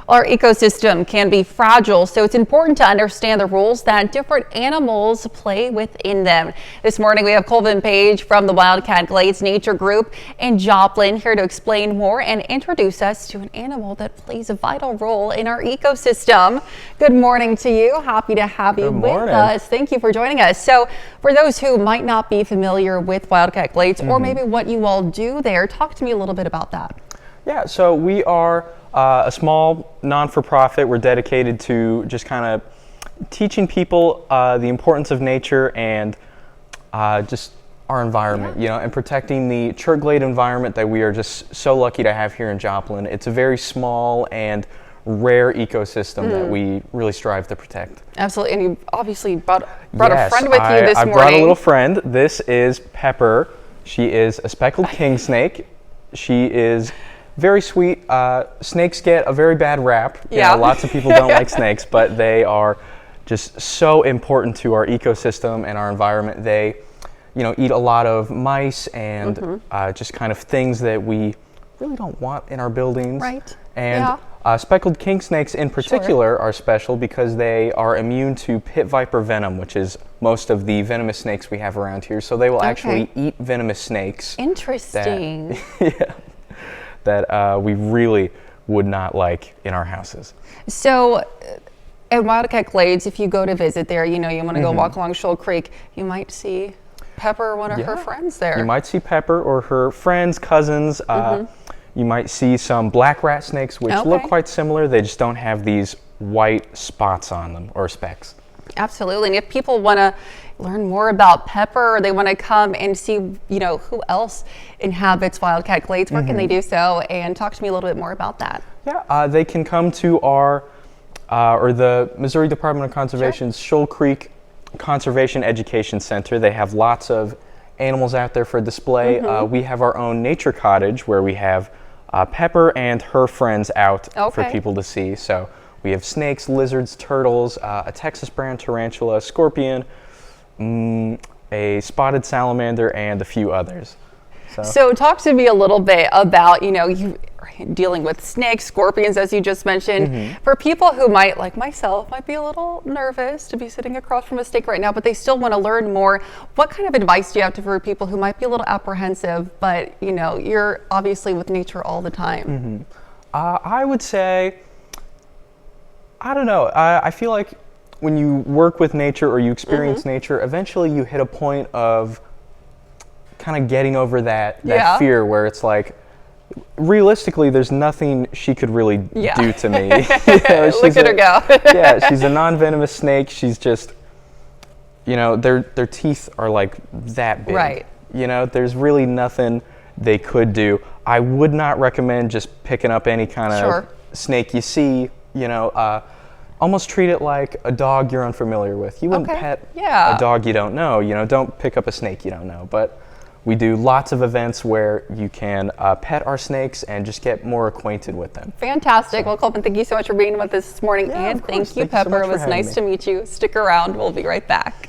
Our ecosystem can be fragile, so it's important to understand the roles that different animals play within them. This morning we have Colvin Page from the Wildcat Glades Nature Group in Joplin here to explain more and introduce us to an animal that plays a vital role in our ecosystem. Good morning to you. Happy to have you with us. Thank you for joining us. So for those who might not be familiar with Wildcat Glades or maybe what you all do there, talk to me a little bit about that. Yeah, so we are a small non-for-profit. We're dedicated to just kind of teaching people the importance of nature and just our environment, you know, and protecting the chert glade environment that we are just so lucky to have here in Joplin. It's a very small and rare ecosystem that we really strive to protect. Absolutely, and you obviously brought a friend with you this morning. I brought a little friend. This is Pepper. She is a speckled king snake. She is very sweet. Snakes get a very bad rap. You know, lots of people don't like snakes, but they are just so important to our ecosystem and our environment. They, you know, eat a lot of mice and just kind of things that we really don't want in our buildings. Right. And speckled king snakes in particular are special because they are immune to pit viper venom, which is most of the venomous snakes we have around here. So they will actually eat venomous snakes. Interesting. That we really would not like in our houses. So at Wildcat Glades, if you go to visit there, you know, you want to go walk along Shoal Creek, you might see Pepper or one of her friends there. You might see Pepper or her friends, cousins. You might see some black rat snakes, which look quite similar. They just don't have these white spots on them or specks. Absolutely. And if people want to learn more about Pepper, or they want to come and see, you know, who else inhabits Wildcat Glades, where can they do so? And talk to me a little bit more about that. Yeah, they can come to our, or the Missouri Department of Conservation's Shoal Creek Conservation Education Center. They have lots of animals out there for display. We have our own nature cottage where we have Pepper and her friends out for people to see. So we have snakes, lizards, turtles, a Texas brown tarantula, scorpion, a spotted salamander, and a few others. So talk to me a little bit about, you know, you dealing with snakes, scorpions, as you just mentioned. For people who might, like myself, might be a little nervous to be sitting across from a snake right now, but they still want to learn more, what kind of advice do you have for people who might be a little apprehensive, but, you know, you're obviously with nature all the time? I would say, I don't know, I feel like when you work with nature or you experience nature, eventually you hit a point of kind of getting over that fear where it's like, realistically, there's nothing she could really do to me. You know, look at her go. Yeah, she's a non-venomous snake. She's just, you know, their teeth are like that big. Right. You know, there's really nothing they could do. I would not recommend just picking up any kind of snake you see. You know, almost treat it like a dog you're unfamiliar with. You wouldn't pet a dog you don't know. You know, don't pick up a snake you don't know. But we do lots of events where you can pet our snakes and just get more acquainted with them. Fantastic. Well, Colvin, thank you so much for being with us this morning. And thank you, Pepper. It was nice to meet you. Stick around. We'll be right back.